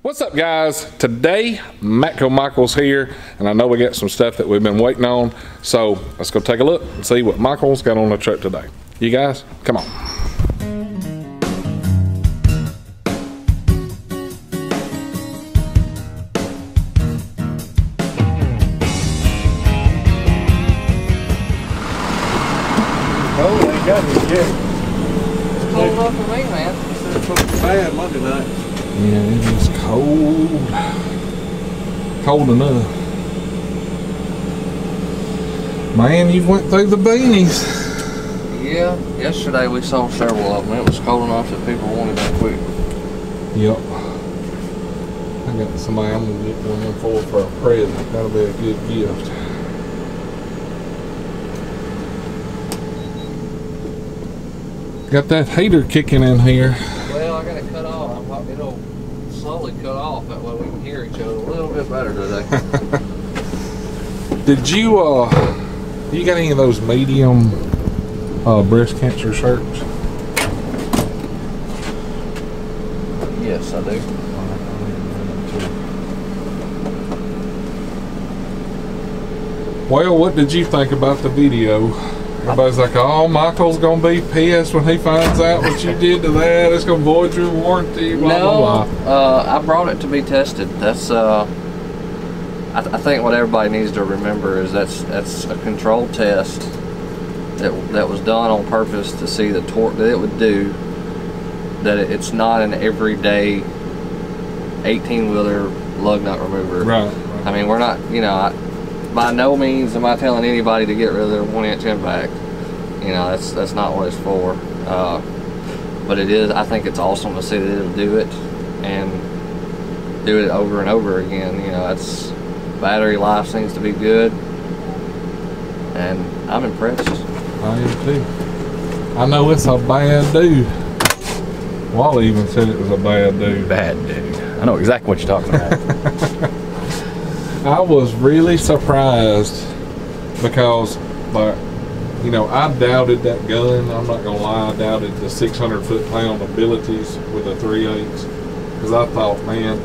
What's up, guys? Today Matco Michael's here, and I know we got some stuff that we've been waiting on, so let's go take a look and see what Michael's got on the truck today. You guys, come on. Oh, ain't got it yet. It's cold enough for me, man. It's supposed to be bad Monday night. Yeah, it is cold. Cold enough. Man, you went through the beanies. Yeah, yesterday we sold several of them. It was cold enough that people wanted them quick. Yep. I got somebody I'm gonna get one of them for a present. That'll be a good gift. Got that heater kicking in here. Well, I got it cut off. It'll slowly cut off. That way we can hear each other a little bit better today. Did you you got any of those medium breast cancer shirts? Yes, I do. Well, what did you think about the video? Everybody's like, oh, Michael's gonna be pissed when he finds out what you did to that. It's gonna void your warranty, blah, blah, blah. I brought it to be tested. That's I think what everybody needs to remember is that's a controlled test that was done on purpose to see the torque that it would do. That it's not an everyday 18-wheeler lug nut remover. Right. I mean, we're not, by no means am I telling anybody to get rid of their 1-inch impact. That's not what it's for. But it is. I think it's awesome to see that it'll do it and do it over and over again. It's battery life seems to be good, and I'm impressed. I am too. I know it's a bad dude. Wally even said it was a bad dude. Bad dude. I know exactly what you're talking about. I was really surprised because, I doubted that gun. I'm not gonna lie, I doubted the 600 foot-pound abilities with a 3/8 because I thought, man,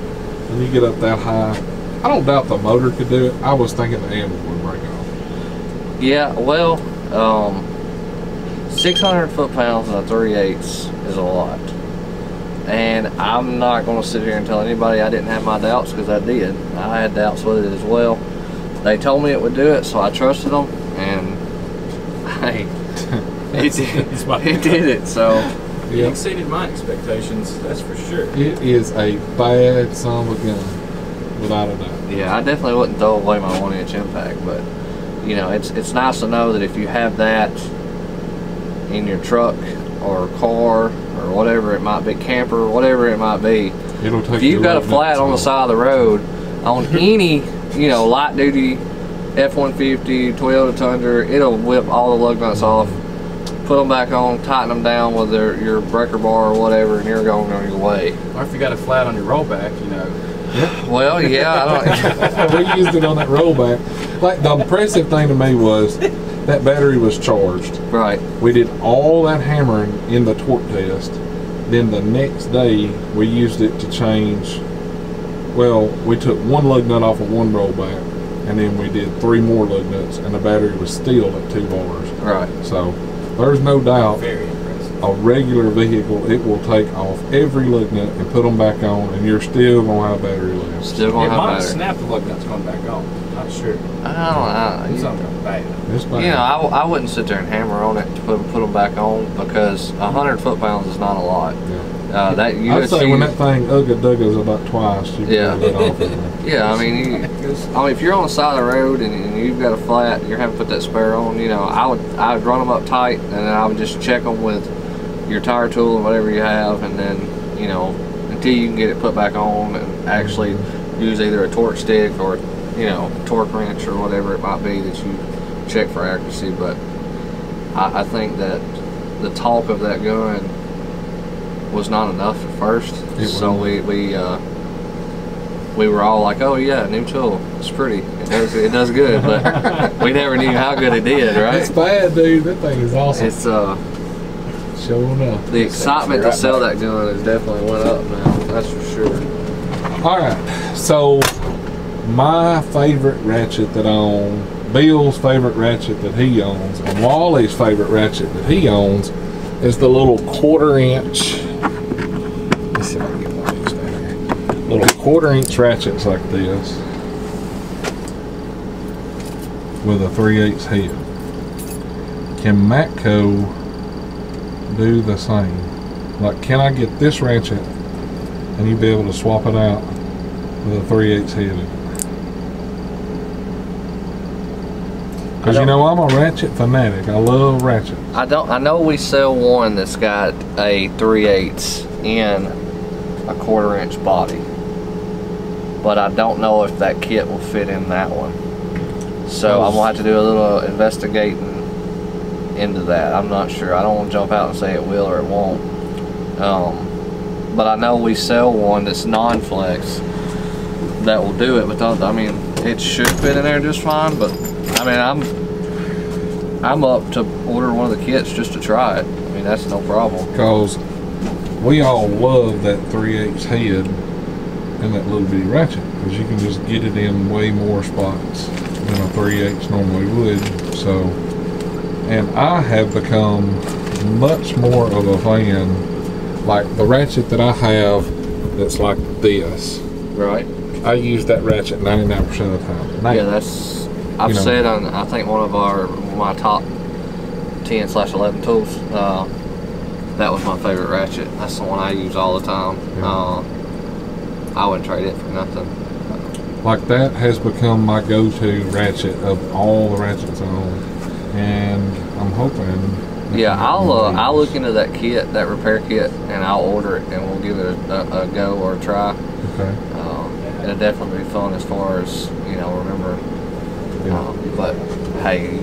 when you get up that high, I don't doubt the motor could do it. I was thinking the handle would break off. Yeah, well, 600 foot-pounds and a 3/8 is a lot. And I'm not going to sit here and tell anybody I didn't have my doubts, because I did. I had doubts with it as well. They told me it would do it, so I trusted them, and hey, it did it. So It exceeded my expectations, that's for sure. It is a bad son of a gun, without a doubt. yeah, I definitely wouldn't throw away my 1-inch impact, but it's nice to know that if you have that in your truck or car or whatever it might be, camper, whatever it might be, It'll take if you've got a flat on the side of the road on any light duty F-150, Toyota Tundra, it'll whip all the lug nuts off, put them back on, tighten them down with your breaker bar or whatever, and you're going on your way. Or if you got a flat on your rollback, Yeah. Well, yeah, I don't. We used it on that rollback. Like, the impressive thing to me was that battery was charged. Right. We did all that hammering in the torque test. Then the next day, we used it to change. Well, we took one lug nut off of one rollback, and then we did 3 more lug nuts, and the battery was still at 2 bars. Right. So there's no doubt. very impressive. A regular vehicle, it will take off every lug nut and put them back on, and you're still gonna have battery left. Still It gonna have might battery. snap the lug nuts going back on. Not sure. It's Something bad. It's bad. I wouldn't sit there and hammer on it to put them back on, because 100 foot-pounds is not a lot. Yeah. That I'd say when that thing ugga-duggas about twice, you Yeah. can get it off it. Yeah, I mean, if you're on the side of the road and you've got a flat, you're having to put that spare on. I would run them up tight, and then I would just check them with your tire tool and whatever you have, and then until you can get it put back on and actually use either a torque stick or torque wrench or whatever it might be that you check for accuracy. But I think that the talk of that gun was not enough at first, so we were all like, oh yeah, new tool, it's pretty, it does good, but we never knew how good it did, right? It's bad, dude. That thing is awesome. It's showing up. The excitement to sell that gun has definitely went up now, that's for sure. Alright, so my favorite ratchet that I own, Bill's favorite ratchet that he owns, and Wally's favorite ratchet that he owns is the little 1/4 inch. Let's see if I can get one of these down here. Little 1/4 inch ratchets like this with a 3/8 head. Can Matco do the same? Like, can I get this ratchet and you be able to swap it out with a 3/8 head in it? Because you know I'm a ratchet fanatic. I love ratchets. I know we sell one that's got a 3/8 in a 1/4 inch body, but I don't know if that kit will fit in that one. So I'm gonna have to do a little investigating into that. I'm not sure. I don't want to jump out and say it will or it won't. But I know we sell one that's non-flex that will do it. But I mean, it should fit in there just fine. But I mean, I'm up to order one of the kits just to try it. I mean, that's no problem. Because we all love that 3/8 head and that little bitty ratchet, because you can just get it in way more spots than a 3/8 normally would. So, and I have become much more of a fan, like the ratchet that I have that's like this. Right. I use that ratchet 99% of the time. Now, Yeah, that's. I've said on I think one of my top 10/11 tools. That was my favorite ratchet. That's the one I use all the time. Yeah. I wouldn't trade it for nothing. Like that has become my go-to ratchet of all the ratchets I own, and I'm hoping. Yeah, I'll look into that kit, that repair kit, and I'll order it, and we'll give it a go or a try. Okay. It'll definitely be fun as far as remember. Yeah. But hey,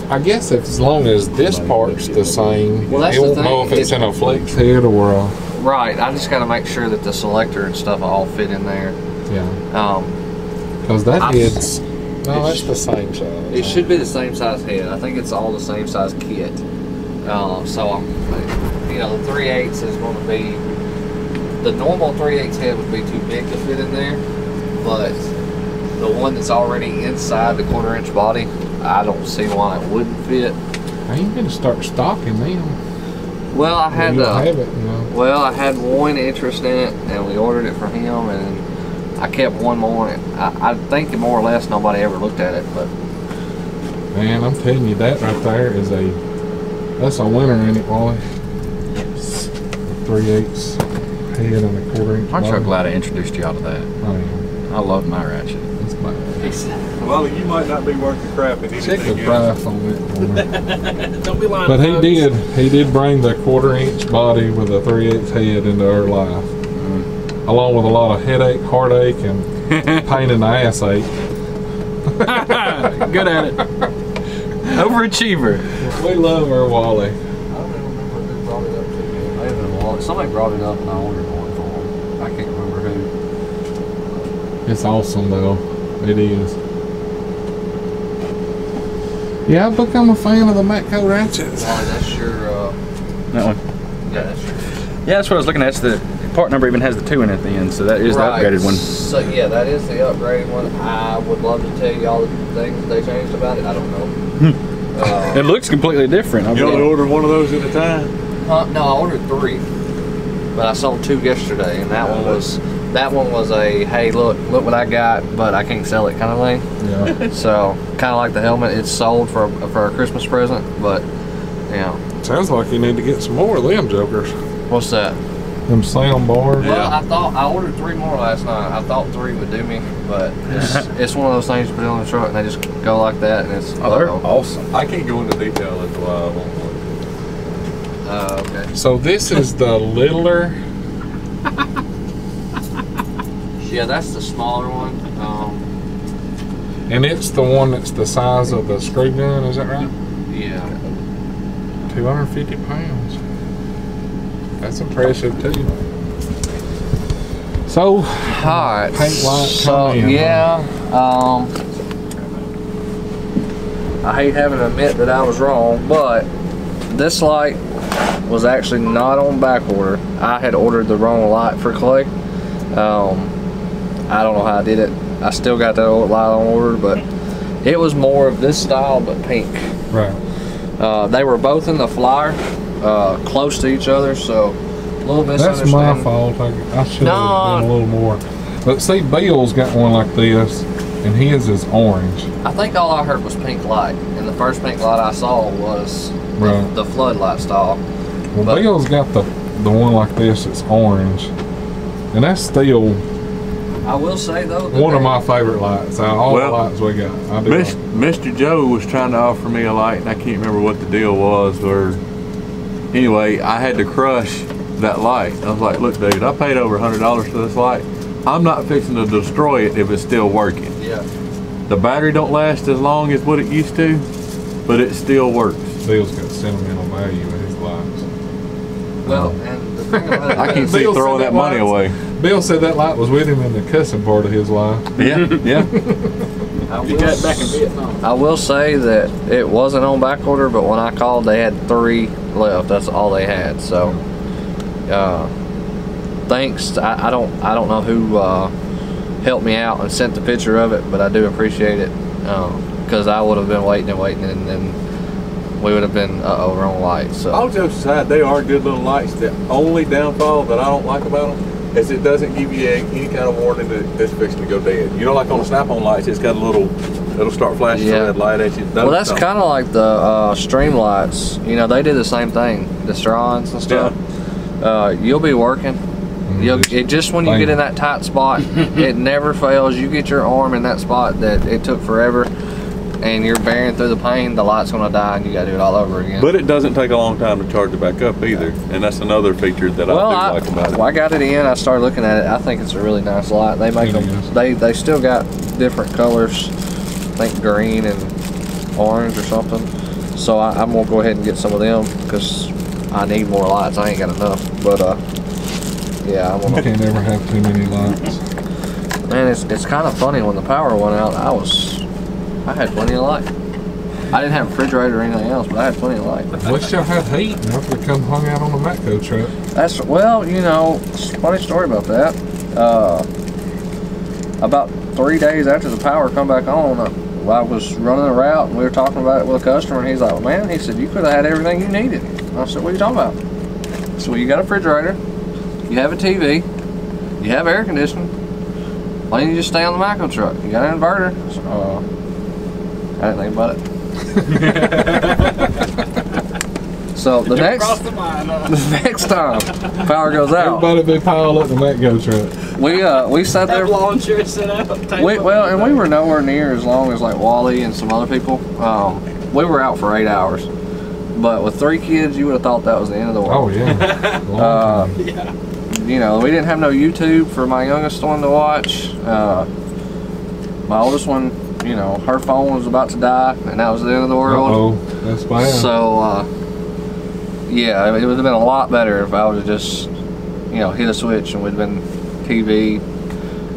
I guess as long as this part's the same, well, that's I the won't thing. know if it's in a flex head or a. Right, I just got to make sure that the selector and stuff all fit in there. Yeah. Because that head's. No, that's the same size. It should be the same size head. I think it's all the same size kit. So I'm, the 3/8 is going to be, the normal 3/8 head would be too big to fit in there, but the one that's already inside the 1/4 inch body, I don't see why it wouldn't fit. How you gonna start stocking them? Well, I had have it, Well, I had one interest in it, and we ordered it for him, and I kept one more. I think more or less nobody ever looked at it, but man, I'm telling you, that right there is that's a winner, ain't it, Wally? Yes. 3/8 head and a 1/4 inch. Aren't you glad I introduced y'all to that? Oh yeah. I love my ratchet. It's my. Well, you might not be worth the crap in anything. Check the price on it for me. Don't be lying. But he did bring the 1/4 inch body with a 3/8 head into our life, along with a lot of headache, heartache, and pain in the ass ache. Good at it. Overachiever. We love our Wally. I don't even remember who brought it up to me. It may have been Wally. Somebody brought it up, and I ordered one for him. I can't remember who. It's awesome though. It is. Yeah, I've become a fan of the Matco ratchets. Wally, that's your. That one. Yeah, that's your. Yeah, that's what I was looking at. The part number even has the 2 in at the end, so that is Right. the upgraded one. So yeah, that is the upgraded one. I would love to tell you all the things that they changed about it. I don't know. It looks completely different. You only order one of those at a time? No, I ordered 3, but I sold 2 yesterday, and that one was a hey, look what I got, but I can't sell it kind of thing. Yeah. So kind of like the helmet, it's sold for a Christmas present, but Sounds like you need to get some more of them jokers. What's that? Them sound bars. Well, I thought I ordered 3 more last night. I thought 3 would do me, but it's one of those things you put on the truck and they just go like that, and it's Oh, they're awesome. I can't go into detail as to why I want one. okay. So this is the littler. Yeah, that's the smaller one. And it's the one that's the size of the screw gun, is that right? Yeah. 250 pounds. That's impressive too. So, Alright. paint light So come in, yeah, I hate having to admit that I was wrong, but this light was actually not on back order. I had ordered the wrong light for Clay, I don't know how I did it. I still got that old light on order, but it was more of this style but pink. Right. They were both in the flyer, close to each other, so a little That's my misunderstanding. fault. I should have done a little more. But see, Bill's got one like this, and his is orange. I think all I heard was pink light, and the first pink light I saw was the floodlight style. Well, But- Bill's got the one like this that's orange, and that's still I will say though, that one of my favorite lights out of all the lights we got. I do. Mr. Joe was trying to offer me a light, and I can't remember what the deal was. Or anyway, I had to crush that light. I was like, "Look, dude, I paid over $100 for this light. I'm not fixing to destroy it if it's still working. Yeah. The battery don't last as long as what it used to, but it still works." Bill's got sentimental value in his lights. Well, and the thing about it, I can't see Bill throwing said that that money lights- away. Bill said that light was with him in the cussing part of his life. Yeah, yeah. You got it back in Vietnam. I will say that it wasn't on back order, but when I called, they had 3 left. That's all they had. So, thanks. I don't know who helped me out and sent the picture of it, but I do appreciate it because I would have been waiting and then we would have been wrong light. So All jokes aside, they are good little lights. The only downfall that I don't like about them is it doesn't give you any kind of warning that it's fixing to go dead. You know, like on the snap-on lights, it's got a little, it'll start flashing a red light at you. Well, that's kind of like the Streamlights. You know, they do the same thing. The Strons and stuff. You'll be working. Just when you get in that tight spot, it never fails. You get your arm in that spot that it took forever, and you're bearing through the pain, the light's going to die, and you got to do it all over again. But it doesn't take a long time to charge it back up either, and that's another feature that I do like about it. I got it in. I started looking at it. I think it's a really nice light. They make them. They still got different colors. I think green and orange or something. So I'm gonna go ahead and get some of them because I need more lights. I ain't got enough. But yeah, I'm You gonna. can't ever have too many lights. Man, it's kind of funny when the power went out. I had plenty of light. I didn't have a refrigerator or anything else, but I had plenty of light. At least y'all had heat enough to come hung out on the Matco truck. That's, well, you know, funny story about that. About 3 days after the power come back on, I was running a route and we were talking about it with a customer, and he's like, "Man," he said, "you could have had everything you needed." I said, "What are you talking about?" So, "Well, you got a refrigerator, you have a TV, you have air conditioning. Why didn't you just stay on the Matco truck? You got an inverter." So, I didn't think about it. So the next time power goes out, Everybody be piled up the Matco truck. we sat there. Lawn chair set up. Well, and we were nowhere near as long as like Wally and some other people. We were out for 8 hours, but with 3 kids, you would have thought that was the end of the Oh world. yeah. Long time. You know, we didn't have no YouTube for my youngest one to watch. My oldest one, you know, her phone was about to die, and that was the end of the world. Uh-oh, that's bad. So, yeah, it would have been a lot better if I would have just, you know, hit a switch and we'd been TV,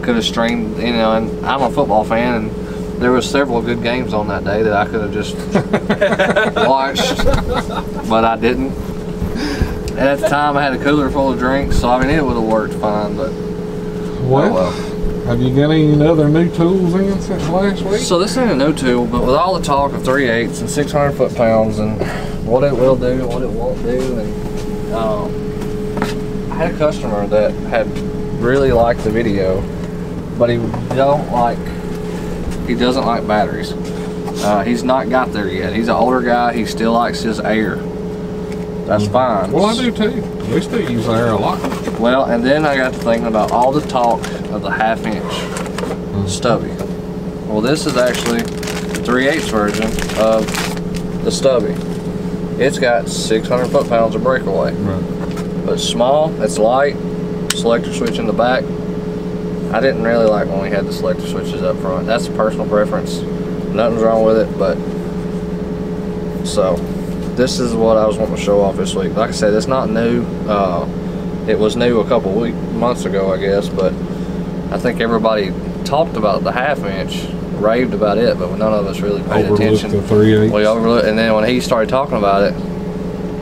could have streamed, you know, and I'm a football fan, and there was several good games on that day that I could have just watched, but I didn't. And at the time, I had a cooler full of drinks, so I mean, it would have worked fine, but well, have you got any other new tools in since last week? So this ain't a new tool, but with all the talk of 3/8 and 600 foot-pounds and what it will do and what it won't do, and I had a customer that had really liked the video, but he doesn't like batteries. He's not got there yet. He's an older guy. He still likes his air. That's fine. Well, I do too. We still use air a lot. Well, and then I got to thinking about all the talk of the 1/2-inch stubby. Well, this is actually the 3/8 version of the stubby. It's got 600 foot-pounds of breakaway. Right. But it's small, it's light, selector switch in the back. I didn't really like when we had the selector switches up front. That's a personal preference. Nothing's wrong with it, but so this is what I was wanting to show off this week. Like I said, it's not new. It was new a couple months ago, I guess, but I think everybody talked about the 1/2-inch, raved about it, but none of us really paid attention. Overlooked the 3/8. We overlooked, and then when he started talking about it,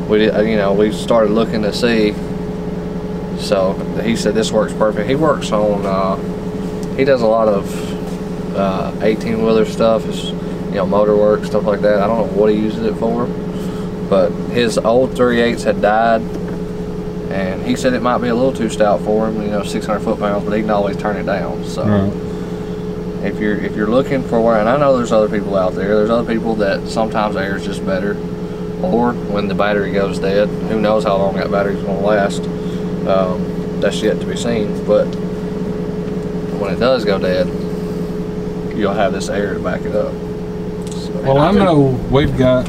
we started looking to see So he said this works perfect. He works on, he does a lot of 18-wheeler stuff, motor work, stuff like that. I don't know what he uses it for, but his old 3/8s had died, and he said it might be a little too stout for him, 600 foot-pounds, but he can always turn it down. So if you're looking for where, and I know there's other people out there, there's other people that sometimes air is just better, or when the battery goes dead, who knows how long that battery's going to last. That's yet to be seen, but when it does go dead, you'll have this air to back it up. So, well, I know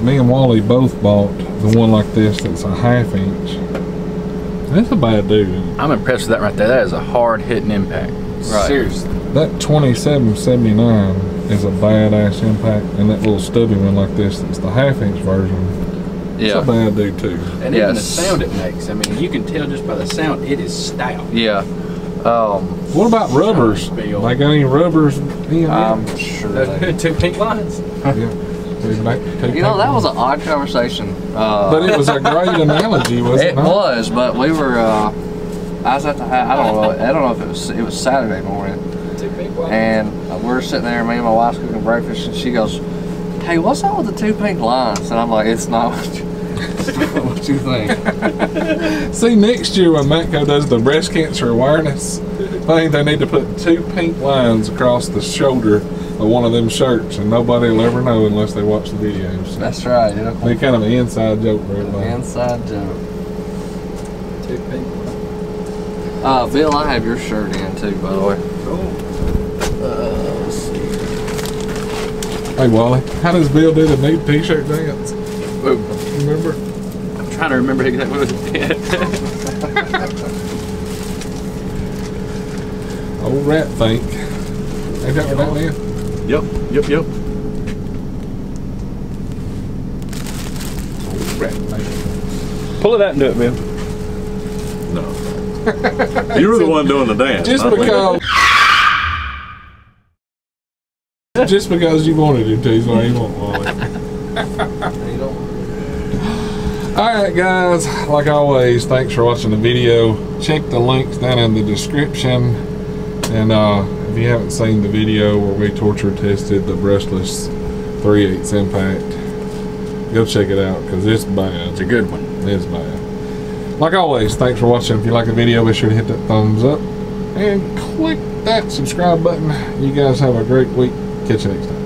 me and Wally both bought the one like this that's a 1/2 inch. That's a bad dude. I'm impressed with that right there. That is a hard hitting impact. Right. Seriously. That 2779 is a badass impact, and that little stubby one like this that's the 1/2 inch version. It's a bad dude too. And even the sound it makes, I mean, you can tell just by the sound it is stout. Yeah. What about rubbers? Like any rubbers? I'm sure. Two pink lines. Yeah. That was an odd conversation. But it was a great analogy, wasn't it? It was, but we were. I was at the house. I don't know if it was Saturday morning, and we're sitting there. Me and my wife's cooking breakfast, and she goes, "Hey, what's up with the 2 pink lines?" And I'm like, "It's not what you think." See, next year when Matco does the breast cancer awareness thing, they need to put 2 pink lines across the shoulder of one of them shirts, and nobody will ever know unless they watch the videos. So that's right. It'll be kind of an inside joke for everybody. Inside joke. 2 pink. Bill, I have your shirt in too, by the way. Cool. Let's see. Hey Wally, how does Bill do the nude t-shirt dance? Remember? I'm trying to remember exactly what it did. Old rat think. Ain't that what that meant? Yep. Old rat think. Pull it out and do it, Bill. No. You were the one doing the dance. Just because you wanted him to, is why you want Wally. Alright guys, like always, thanks for watching the video. Check the links down in the description. And if you haven't seen the video where we torture tested the brushless 3/8 impact, go check it out because it's bad. It's a good one. It's bad. Like always, thanks for watching. If you like the video, be sure to hit that thumbs up and click that subscribe button. You guys have a great week. Catch you next time.